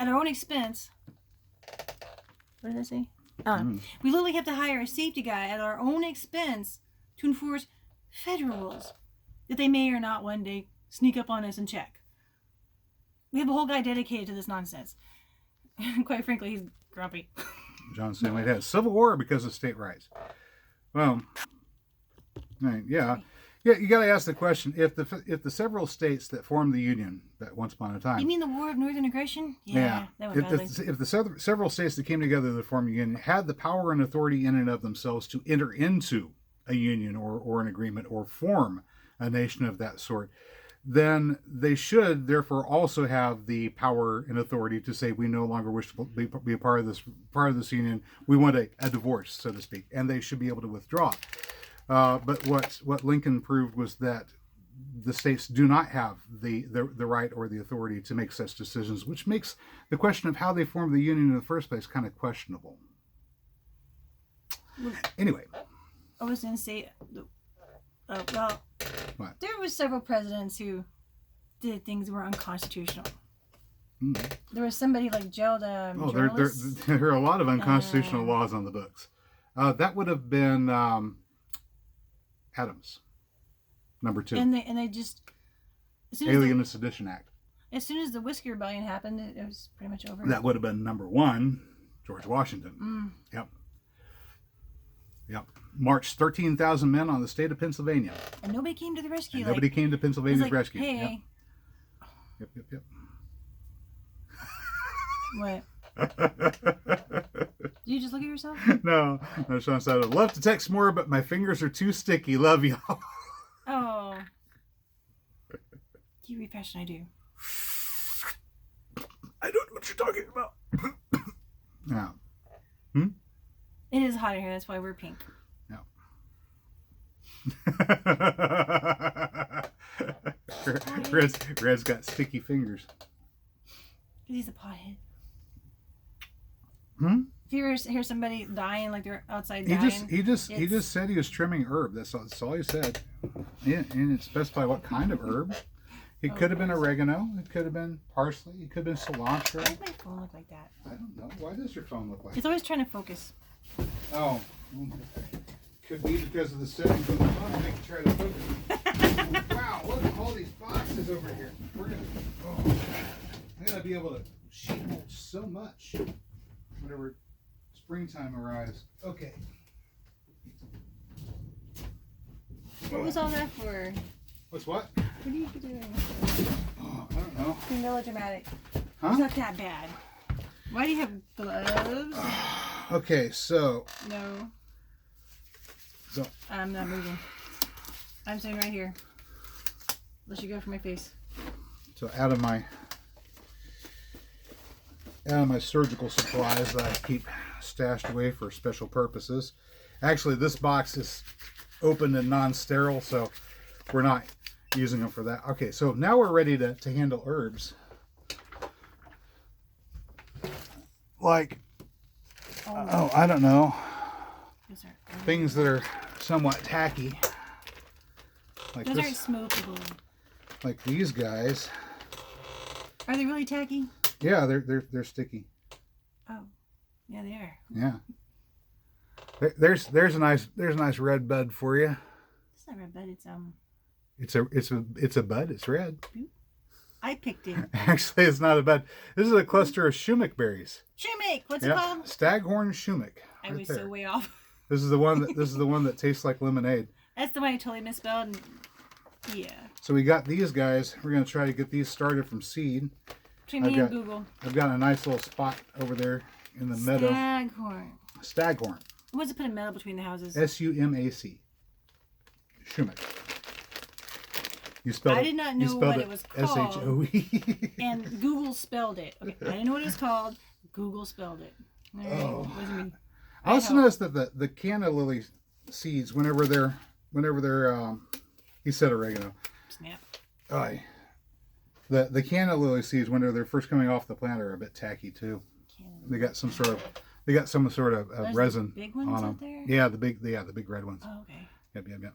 at our own expense. What did I say? We literally have to hire a safety guy at our own expense to enforce federal rules that they may or not one day sneak up on us and check. We have a whole guy dedicated to this nonsense. Quite frankly, he's grumpy. John saying we had civil war because of state rights. Well, right, yeah. Yeah, you got to ask the question: if the several states that formed the Union that once upon a time, You mean the War of Northern Aggression? Yeah. That went badly. if the several states that came together to form a union had the power and authority in and of themselves to enter into a union or an agreement or form a nation of that sort, then they should therefore also have the power and authority to say we no longer wish to be a part of this union. We want a divorce, so to speak, and they should be able to withdraw. But what Lincoln proved was that the states do not have the right or the authority to make such decisions, which makes the question of how they formed the union in the first place kind of questionable. Anyway, I was going to say, well, what? There were several presidents who did things that were unconstitutional. There was somebody like jailed there are a lot of unconstitutional laws on the books. That would have been Adams, number 2. And they just Alien and Sedition Act. As soon as the Whiskey Rebellion happened, it was pretty much over. That would have been number 1, George Washington. Yep. Marched 13,000 men on the state of Pennsylvania. And nobody came to the rescue. And nobody came to Pennsylvania's rescue. Hey. Yep. What? Did you just look at yourself? No, Sean said, I'd love to text more, but my fingers are too sticky. Love y'all. Oh. You read faster than I do. I don't know what you're talking about. Now. It is hot in here, that's why we're pink. No. Red's got sticky fingers. Because he's a pothead. If you ever hear somebody dying, like they're outside dying, he just said he was trimming herb. That's all he said. Yeah, and it specified what kind of herb. It could have been oregano. It could have been parsley. It could have been cilantro. Why does my phone look like that? I don't know. Why does your phone look like that? It's always trying to focus. Oh. Could be because of the settings on the phone to make it try to focus. Wow, look at all these boxes over here. I'm going to be able to sheet mulch so much whenever springtime arrives. Okay. What was all that for? What's what? What are you doing? Oh, I don't know. Being melodramatic. Huh? It's not that bad. Why do you have gloves? Okay, so. No. So. I'm not moving. I'm sitting right here. Unless you go for my face. So out of my surgical supplies that I keep stashed away for special purposes. Actually, this box is open and non-sterile, so we're not using them for that. Okay, so now we're ready to handle herbs. Like, I don't know. Things that are somewhat tacky. Like those aren't smokable. Like these guys. Are they really tacky? Yeah, they're sticky. Oh, yeah, they are. Yeah. There's a nice red bud for you. It's not red bud. It's a bud. It's red. I picked it. Actually, it's not a bud. This is a cluster of shumac berries. Shumac. What's it called? Staghorn shumac. I was so way off. This is the one that tastes like lemonade. That's the one I totally misspelled. And yeah. So we got these guys. We're gonna try to get these started from seed. Between me and Google. I've got a nice little spot over there in the meadow. Staghorn. What's it put a meadow between the houses? SUMAC. Shumac. You spelled I did not know what it was called. SHOE. And Google spelled it. Okay, I didn't know what it was called. Google spelled it. All right, wasn't me. I also noticed that the canna lily seeds, whenever they're he said oregano. Snap. The canna lily seeds, when they're first coming off the plant, are a bit tacky too. They got some sort of resin big ones on them. Out there? Yeah, the big red ones. Oh, okay. Yep.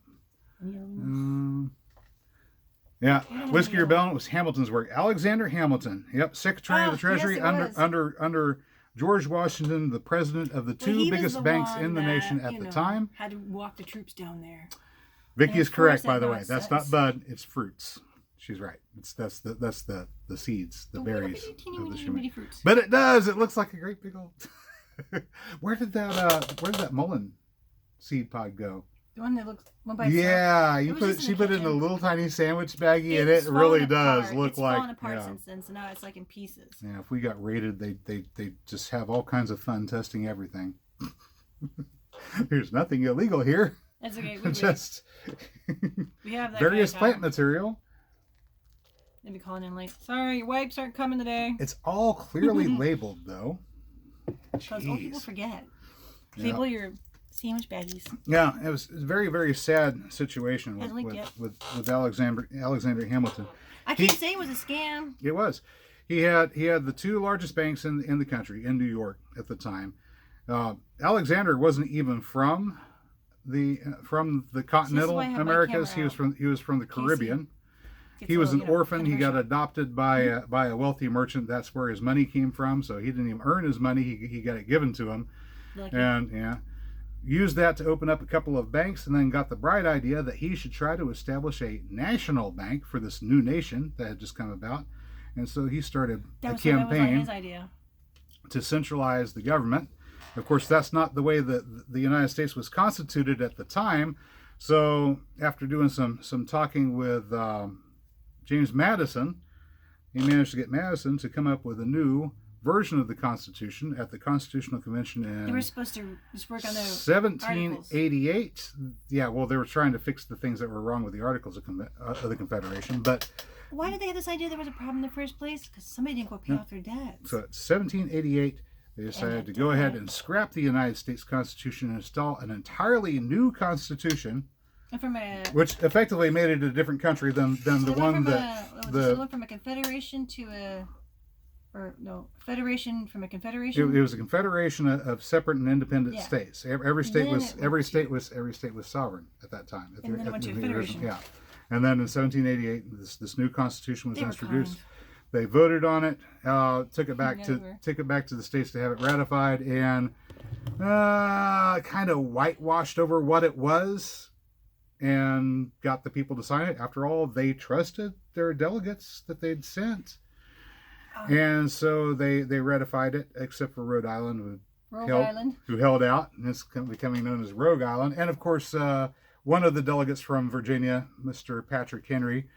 Yeah, I don't have Whiskey any Rebellion was Hamilton's work. Alexander Hamilton, yep, Secretary of the yes, Treasury it under was. under George Washington, the president of the Well, two he was biggest the banks one in the nation that, at the time. had to walk the troops down there. Vicky And is correct, enforce by it, the not way. That's sentence. not bud, it's fruits. She's right. That's the seeds, the berries Teeny of the weeny shumai. bitty fruits. But it does. It looks like a great big old. Where did that mullein seed pod go? The one that looks one by itself. Yeah, It was just in she the put it in a kitchen. little tiny sandwich baggie, and It's it really fallen does apart. look it's like. fallen apart Yeah. since then, so now it's like in pieces. Yeah, if we got raided, they just have all kinds of fun testing everything. There's nothing illegal here. That's okay. We Just we have that various kind of plant material. They'd be calling in late. Sorry, your wipes aren't coming today. It's all clearly labeled, though. Because old people Jeez. forget. Yeah. Label your sandwich baggies. Yeah, it was a very, very sad situation Hasn't leaked yet. with Alexander Hamilton. I can't say it was a scam. It was. He had the two largest banks in the country in New York at the time. Alexander wasn't even from the continental why I have my Americas. camera He was from the Caribbean. Gets He a was an little, orphan. He got controversial. adopted by a wealthy merchant. That's where his money came from. So he didn't even earn his money. He got it given to him, Lucky. and used that to open up a couple of banks, and then got the bright idea that he should try to establish a national bank for this new nation that had just come about. And so he started a That was campaign his idea. to centralize the government. Of course, that's not the way that the United States was constituted at the time. So after doing some talking with James Madison, he managed to get Madison to come up with a new version of the Constitution at the Constitutional Convention They in were supposed to just work on the 1788. Yeah, well, they were trying to fix the things that were wrong with the Articles of the Confederation. But Why did they have this idea there was a problem in the first place? Because somebody didn't go pay off their debts. so at 1788, they decided to go ahead and scrap the United States Constitution and install an entirely new Constitution, And from a which effectively made it a different country than the one that it went from a confederation to federation from a confederation. it was a confederation of separate and independent Yeah. states. Every state then was it every went state was sovereign at that time. And then it went to a federation. Yeah, and then in 1788, this new Constitution was They were introduced. kind. They voted on it, took it back Never. to the states to have it ratified, and kind of whitewashed over what it was, and got the people to sign it. After all, they trusted their delegates that they'd sent, and so they ratified it, except for Rhode Island, who held out, and it's becoming known as Rogue Island, and of course, one of the delegates from Virginia, Mr. Patrick Henry,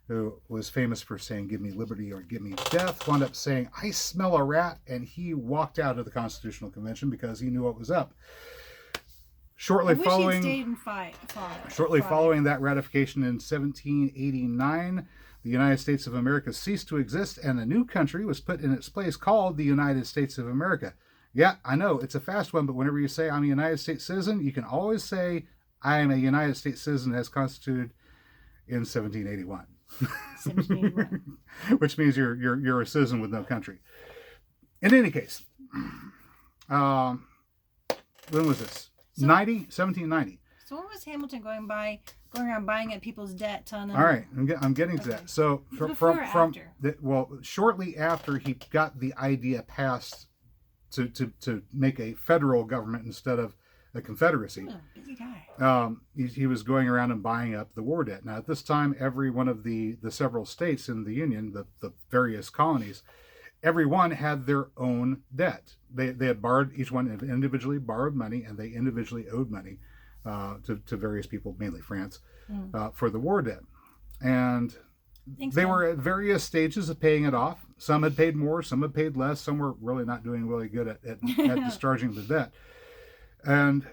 who was famous for saying, "Give me liberty or give me death," wound up saying, "I smell a rat," and he walked out of the Constitutional Convention because he knew what was up. Shortly I wish he'd following stayed and fought. following that ratification in 1789, the United States of America ceased to exist, and a new country was put in its place called the United States of America. Yeah, I know, it's a fast one, but whenever you say I'm a United States citizen, you can always say I am a United States citizen as constituted in 1781. 1781. Which means you're a citizen with no country. In any case, when was this? 1790. So what was Hamilton going around buying at people's debt, telling them? All right, I'm getting to that. So shortly after he got the idea passed to make a federal government instead of a confederacy. Busy guy. He was going around and buying up the war debt. Now, at this time, every one of the several states in the Union, the various colonies, every one had their own debt. They had borrowed, each one had individually borrowed money, and they individually owed money to various people, mainly France, for the war debt. And they were at various stages of paying it off. Some had paid more, some had paid less, some were really not doing really good at discharging the debt. And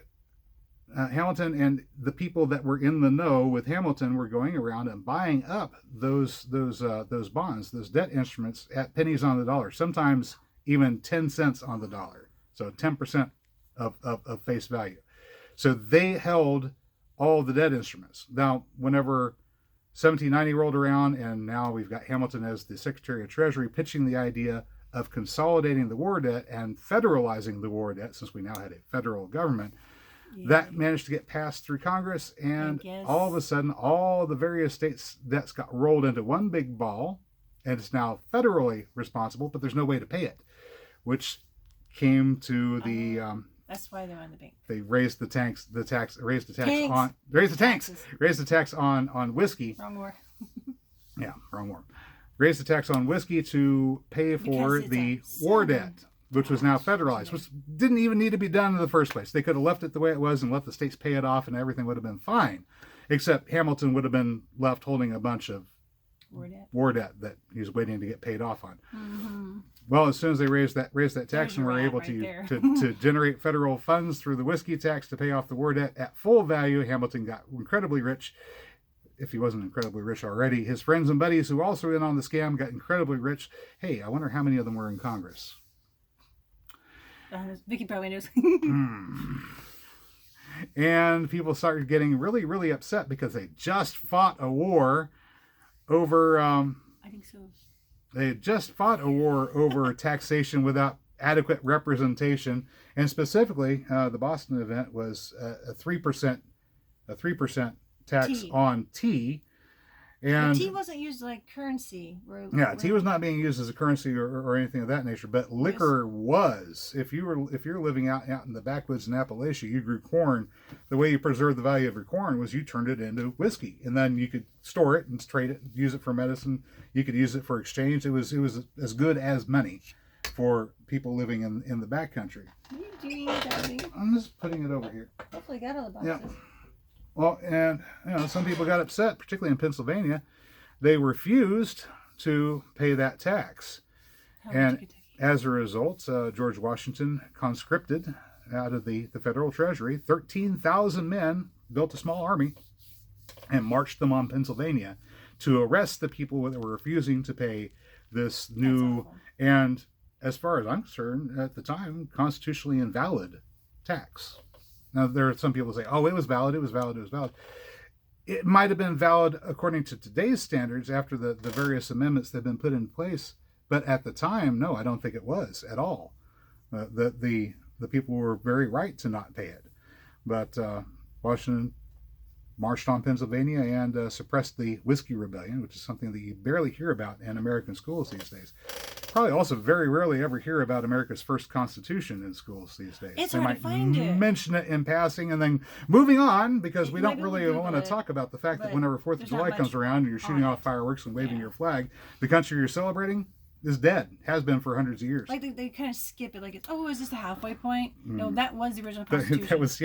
Hamilton and the people that were in the know with Hamilton were going around and buying up those bonds, those debt instruments at pennies on the dollar, sometimes even 10 cents on the dollar, so 10% of face value. So they held all the debt instruments. Now, whenever 1790 rolled around, and now we've got Hamilton as the Secretary of Treasury pitching the idea of consolidating the war debt and federalizing the war debt, since we now had a federal government, That managed to get passed through Congress, and all of a sudden, all the various states' debts got rolled into one big ball, and it's now federally responsible, but there's no way to pay it, which came to the. That's why they're on the bank. They raised the tax on whiskey. Wrong war. Yeah, wrong war. Raised the tax on whiskey to pay for the war debt, which was now federalized, which didn't even need to be done in the first place. They could have left it the way it was and let the states pay it off, and everything would have been fine, except Hamilton would have been left holding a bunch of war debt that he was waiting to get paid off on. Mm-hmm. Well, as soon as they raised that tax and were able to generate federal funds through the whiskey tax to pay off the war debt at full value, Hamilton got incredibly rich. If he wasn't incredibly rich already, his friends and buddies who also in on the scam got incredibly rich. Hey, I wonder how many of them were in Congress. Vicky probably knows. And people started getting really, really upset because they just fought a war over. I think so. They had just fought a war over taxation without adequate representation, and specifically, the Boston event was a 3% tax on tea. And tea wasn't used like currency. Tea was not being used as a currency or anything of that nature, but liquor was. If you're living out in the backwoods in Appalachia, you grew corn. The way you preserved the value of your corn was you turned it into whiskey, and then you could store it and trade it, use it for medicine. You could use it for exchange. It was as good as money for people living in the backcountry. What are you doing that? I'm just putting it over here. Hopefully, got all the boxes. Yeah. Well, and some people got upset, particularly in Pennsylvania. They refused to pay that tax. And as a result, George Washington conscripted out of the federal treasury 13,000 men, built a small army, and marched them on Pennsylvania to arrest the people that were refusing to pay this new, and as far as I'm concerned, at the time, constitutionally invalid tax. Now, there are some people who say, oh, it was valid. It might have been valid according to today's standards after the various amendments that have been put in place. But at the time, no, I don't think it was at all. The people were very right to not pay it. But Washington marched on Pennsylvania and suppressed the Whiskey Rebellion, which is something that you barely hear about in American schools these days. Probably also very rarely ever hear about America's first Constitution in schools these days. It's hard to find it. Mention it in passing and then moving on, because we don't really want to talk about the fact that whenever 4th of July comes around and you're shooting off fireworks and waving your flag, the country you're celebrating is dead, has been for hundreds of years. Like they kind of skip it, like it's, is this the halfway point? No, that was the original Constitution. That was,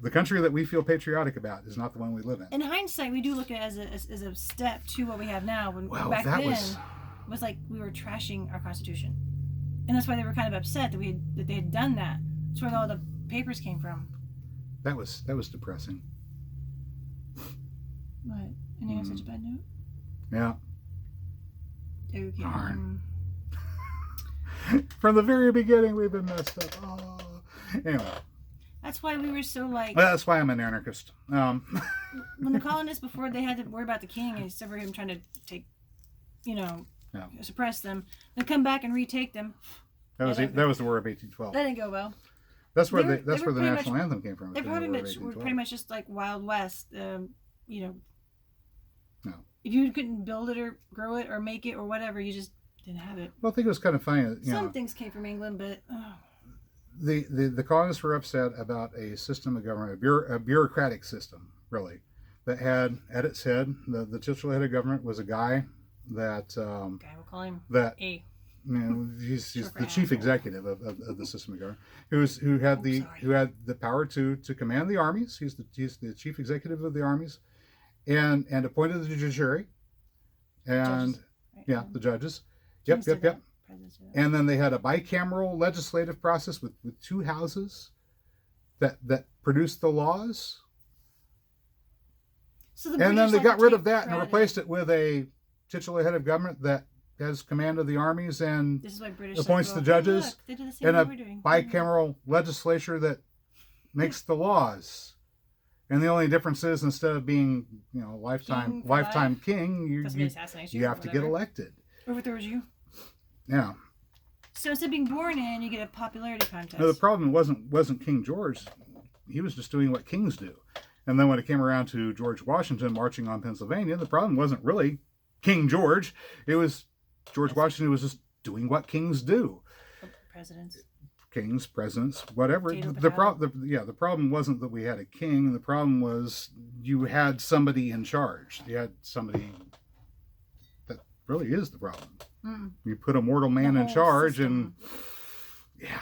the country that we feel patriotic about is not the one we live in. In hindsight, we do look at it as a step to what we have now. When back then, it was like we were trashing our Constitution, and that's why they were kind of upset that they had done that. That's where all the papers came from. That was depressing. What? Ending on such a bad note? Yeah. Okay. Darn. From the very beginning, we've been messed up. Oh. Anyway. That's why we were so like. Well, that's why I'm an anarchist. When the colonists, before they had to worry about the king, except for him trying to take, suppress them, they come back and retake them. That was the War of 1812. That didn't go well. That's where the national anthem came from. They were pretty much just like Wild West. No. If you couldn't build it or grow it or make it or whatever, you just didn't have it. Well, I think it was kind of funny. Some things came from England, but. The colonists were upset about a system of government, a bureaucratic system, really, that had at its head, the titular head of government was a guy that we'll call him A. He's the chief executive of the system of government, who had the power to command the armies. He's the chief executive of the armies, and appointed the judiciary, and the judges. Yep. And then they had a bicameral legislative process with two houses that produced the laws. And then they got rid of that and replaced it with a titular head of government that has command of the armies and appoints the judges, and a bicameral legislature that makes the laws. And the only difference is, instead of being lifetime king, you have to get elected. Overthrows you. Yeah. So instead of being born in, you get a popularity contest. No, the problem wasn't King George. he was just doing what kings do. And then when it came around to George Washington marching on Pennsylvania, the problem wasn't really King George. It was George Washington was just doing what kings do. Presidents. Kings, presidents, whatever. Potato, The potato. the problem wasn't that we had a king. The problem was you had somebody in charge. You had somebody that really is the problem. Mm. You put a mortal man The in whole charge, system. and yeah,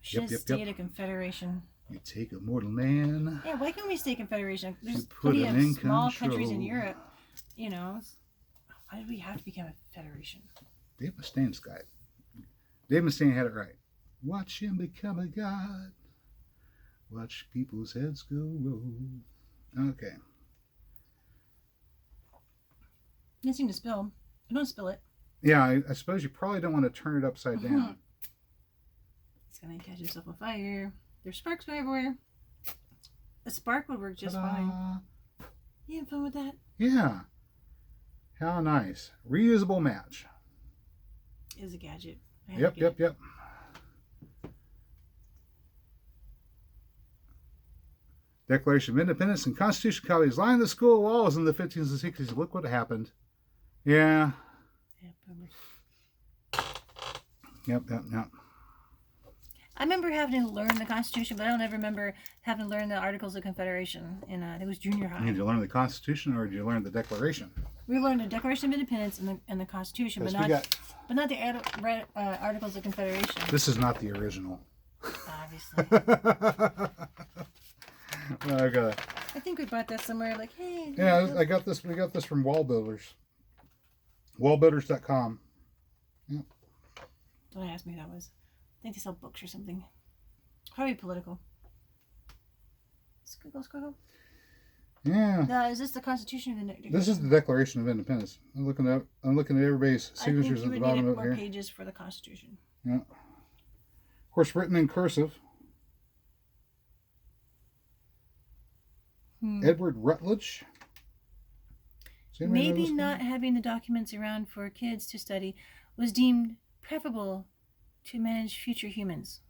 Should have yep. stayed a confederation. You take a mortal man. Yeah, why can't we stay confederation? There's put plenty him of in small countries in control. Europe. You know, why did we have to become a federation? Dave Mustaine's got it. Dave Mustaine had it right. Watch him become a god. Watch people's heads go roll. Okay. You seem to spill. Don't spill it. Yeah, I suppose you probably don't want to turn it upside down. It's gonna catch yourself on fire. There's sparks everywhere. A spark would work just fine. You having fun with that? Yeah. How nice. Reusable match. Is a gadget. Yep. Declaration of Independence and Constitution copies lined the school walls in the 50s and 60s. Look what happened. Yeah. Yeah, bummer. Yep. I remember having to learn the Constitution, but I don't ever remember having to learn the Articles of Confederation. And it was junior high. Did you learn the Constitution or did you learn the Declaration? We learned the Declaration of Independence and the Constitution, but not the Articles of Confederation. This is not the original. Obviously. I think we bought that somewhere. Like, hey. Yeah, I got this. We got this from Wall Builders. Wallbuilders.com. Yeah. Don't ask me who that was. I think they sell books or something. Probably political. Squiggle. Yeah. Is this the Constitution or the Declaration? This is the Declaration of Independence. I'm looking at everybody's signatures at the bottom of it here. More pages for the Constitution. Yeah. Of course, written in cursive. Edward Rutledge. Maybe not having the documents around for kids to study was deemed preferable to manage future humans,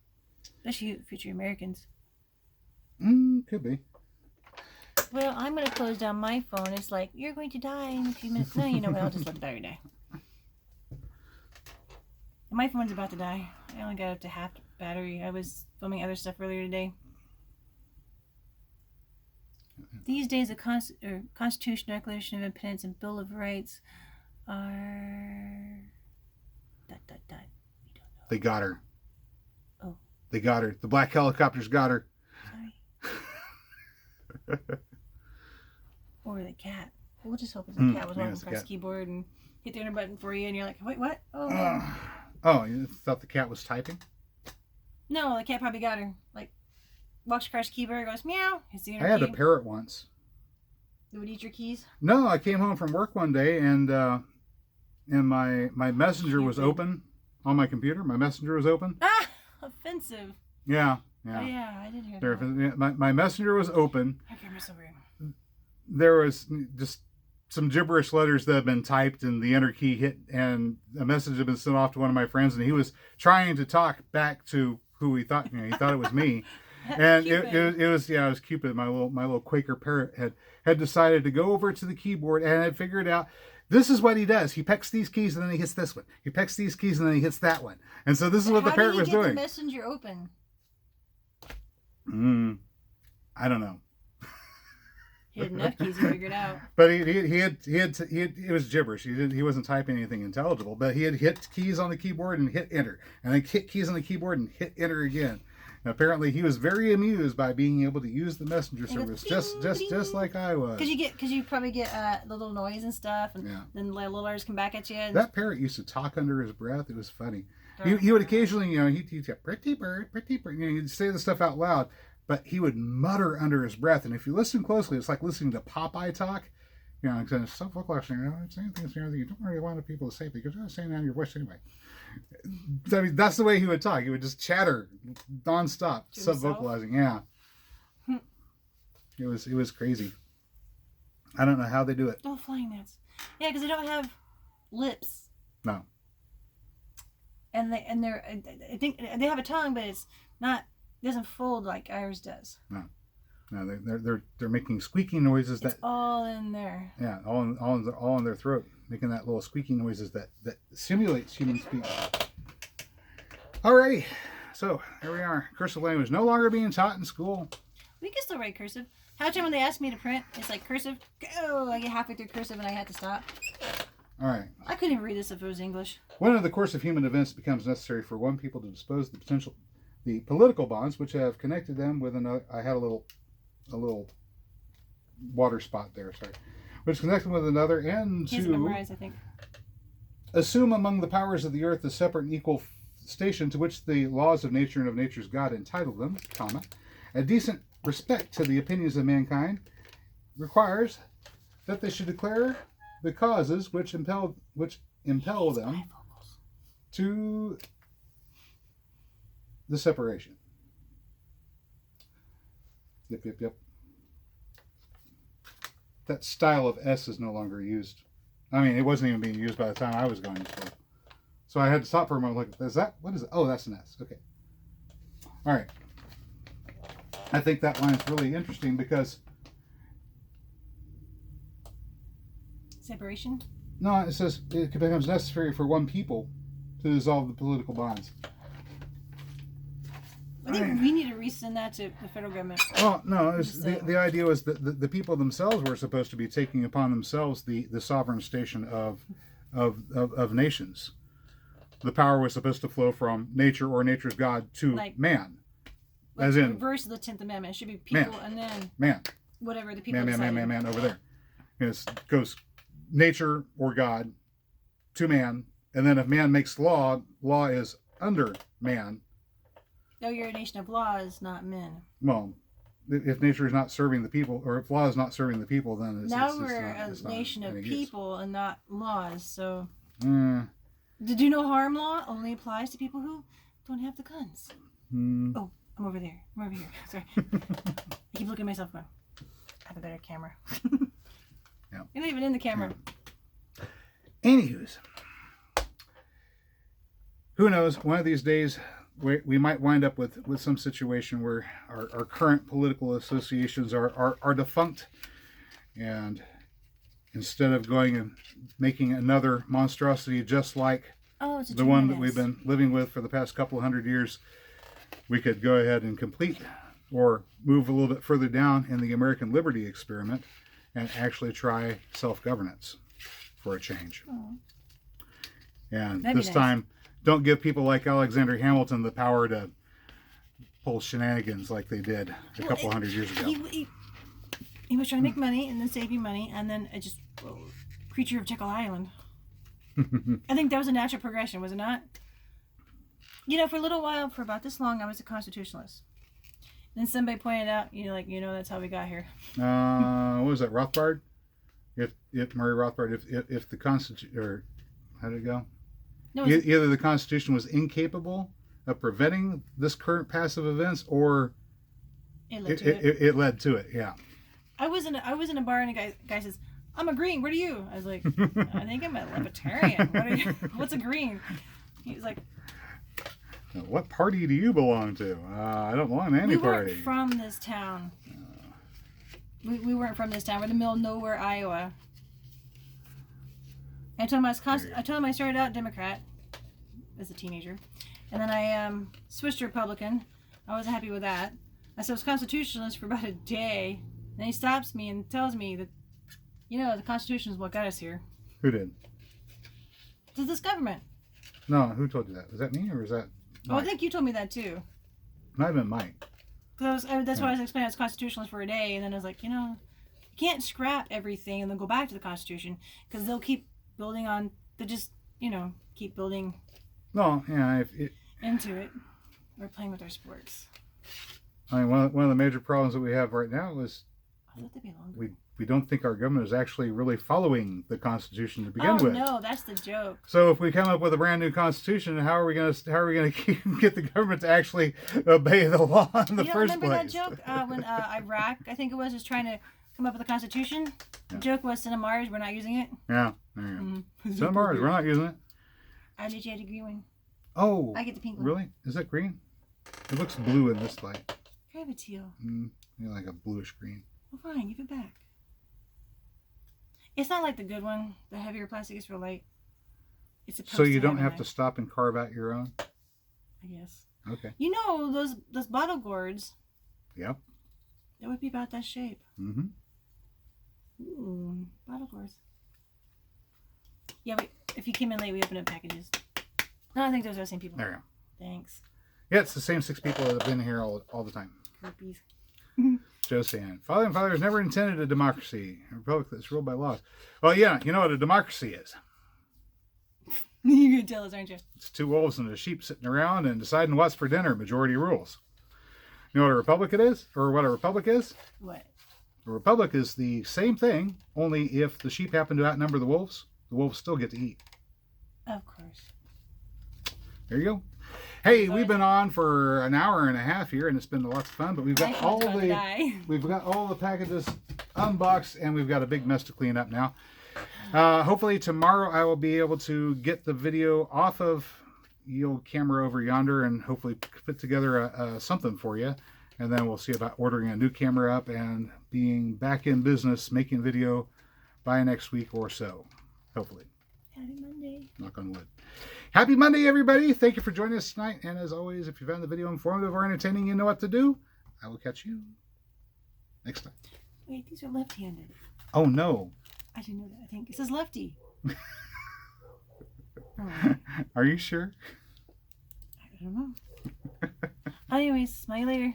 especially future Americans. Could be. Well, I'm going to close down my phone. It's like, you're going to die in a few minutes. No, you know what? I'll just let the battery die. My phone's about to die. I only got up to half battery. I was filming other stuff earlier today. These days, the Constitution, Declaration of Independence, and Bill of Rights are... ... We don't know. They got her. Oh. They got her. The black helicopters got her. Sorry. Or the cat. We'll just hope the cat was walking across the keyboard and hit the enter button for you, and you're like, wait, what? Oh, oh, you thought the cat was typing? No, the cat probably got her. Like, walks across the keyboard, goes meow. Hits the enter I had key. a parrot once. It would eat your keys? No, I came home from work one day and my messenger was open on my computer. My messenger was open. Ah, offensive. Yeah. Oh yeah, I did hear that. My messenger was open. I can't remember so weird. There was just some gibberish letters that had been typed and the enter key hit and a message had been sent off to one of my friends and he was trying to talk back to who he thought he thought it was me. And it was Cupid. My little Quaker parrot had decided to go over to the keyboard and had figured out this is what he does. He pecks these keys and then he hits this one. He pecks these keys and then he hits that one. And so this is what the parrot was doing. How did he get the messenger open? I don't know. He had enough keys to figure it out. But he had it was gibberish. He wasn't typing anything intelligible. But he had hit keys on the keyboard and hit enter, and then hit keys on the keyboard and hit enter again. And apparently, he was very amused by being able to use the messenger service, just like I was. Because you probably get the little noise and stuff, and then the little letters come back at you. And... That parrot used to talk under his breath. It was funny. He would occasionally, he'd say, pretty bird, he'd say the stuff out loud, but he would mutter under his breath. And if you listen closely, it's like listening to Popeye talk. Stop vocalizing. I'm saying things that you don't really want people to say because you're not saying that in your voice anyway. I mean, that's the way he would talk. He would just chatter nonstop, sub-vocalizing. Yeah. It was crazy. I don't know how they do it. Oh, flying gnats. Yeah, because they don't have lips. No. And I think they have a tongue, but it's not It doesn't fold like ours does. No, they're making squeaking noises It's all in there. Yeah, all in their throat, making that little squeaking noises that simulates human speech. Alrighty, so here we are. Cursive language no longer being taught in school. We can still write cursive. Half the time when they ask me to print, it's like cursive. Go! I get halfway through cursive and I had to stop. All right. I couldn't even read this if it was English. When in the course of human events it becomes necessary for one people to dispose the political bonds which have connected them with another. I had a little water spot there. Sorry. Which connect them with another, and He has it memorized, I think. Assume among the powers of the earth a separate and equal station to which the laws of nature and of nature's God entitle them, comma, a decent respect to the opinions of mankind requires that they should declare the causes which impel them to the separation. Yep. That style of S is no longer used. I mean, it wasn't even being used by the time I was going to school. So I had to stop for a moment. Like, what is it? Oh, that's an S. Okay. All right. I think that line is really interesting because... Separation? No, it says it becomes necessary for one people to dissolve the political bonds. I think we need to resend that to the federal government. Well, no, the idea was that the people themselves were supposed to be taking upon themselves the sovereign station of nations. The power was supposed to flow from nature or nature's God to man. Like as in reverse of the 10th Amendment. It should be people and then man. Whatever the people Man over there. It goes nature or God to man, and then if man makes law is under man. No, you're a nation of laws, not men. Well, if nature is not serving the people, or if law is not serving the people, then we're a nation of people and not laws. So, the do no harm law only applies to people who don't have the guns. Oh, I'm over there. I'm over here. Sorry. I keep looking at myself going, I have a better camera. Yeah. You're not even in the camera. Yeah. Anywho's, who knows? One of these days, we might wind up with some situation where our current political associations are defunct, and instead of going and making another monstrosity just like the one that we've been living with for the past couple of 100 years, we could go ahead and complete or move a little bit further down in the American liberty experiment and actually try self-governance for a change. Oh. And this time, don't give people like Alexander Hamilton the power to pull shenanigans like they did a couple 100 years ago. He was trying to make money and then save you money, and then it just creature of Jekyll Island. I think that was a natural progression, was it not? You know, for a little while, for about this long, I was a constitutionalist. Then somebody pointed out, that's how we got here. What was that, Rothbard? If Murray Rothbard, if the Constitution, or how did it go? No, either the Constitution was incapable of preventing this current passive events, or it led to it. Yeah. I was in a bar and a guy says, "I'm a green. What are you?" I was like, "I think I'm a libertarian. What's a green?" He's like, "What party do you belong to?" I don't belong to any party. We weren't from this town. We weren't from this town. We're in the middle of nowhere, Iowa. I told him I started out Democrat as a teenager, and then I switched to Republican. I wasn't happy with that. I was constitutionalist for about a day. And then he stops me and tells me that, the Constitution is what got us here. Who did? This government. No, who told you that? Was that me or was that Mike? Oh, I think you told me that too. Might have been Mike. That's why I was explaining I was constitutionalist for a day, and then I was like, you can't scrap everything and then go back to the Constitution, because they'll keep building on, keep building into it. We're playing with our sports. I mean, one of the major problems that we have right now is I thought they'd be longer. We don't think our government is actually really following the Constitution to begin with. Oh no, that's the joke. So if we come up with a brand new Constitution, how are we going to get the government to actually obey the law in the first place? Remember that joke when Iraq, I think it was trying to come up with a Constitution? Yeah. The joke was, send Mars, we're not using it. Yeah. Send Mars, we're not using it. I did you had a green one. Oh. I get the pink one. Really? Is that green? It looks blue in this light. I have a teal. Like a bluish green. Well, fine, give it back. It's not like the good one. The heavier plastic is real light. It's supposed So you to don't have a to knife, stop and carve out your own? I guess. Okay. You know, those bottle gourds, Yep. that would be about that shape. Mm-hmm. Ooh, bottle gourds. Yeah, if you came in late, we opened up packages. No, I think those are the same people. There you go. Thanks. Yeah, it's the same 6 people that have been here all the time. Groupies. Joe Sand. Father and fathers never intended a democracy, a republic that's ruled by laws. Well, yeah, you know what a democracy is. You're going to tell us, aren't you? It's 2 wolves and a sheep sitting around and deciding what's for dinner. Majority rules. You know what a republic it is? Or what a republic is? What? A republic is the same thing, only if the sheep happen to outnumber the wolves still get to eat. Of course. There you go. Hey, we've been on for an hour and a half here, and it's been lots of fun. But we've got we've got all the packages unboxed, and we've got a big mess to clean up now. Hopefully tomorrow I will be able to get the video off of the old camera over yonder, and hopefully put together something for you. And then we'll see about ordering a new camera up and being back in business, making video by next week or so. Hopefully. Happy Monday. Knock on wood. Happy Monday, everybody. Thank you for joining us tonight. And as always, if you found the video informative or entertaining, you know what to do. I will catch you next time. Wait, these are left-handed. Oh, no. I didn't know that. I think it says lefty. Are you sure? I don't know. Anyways, smile you later.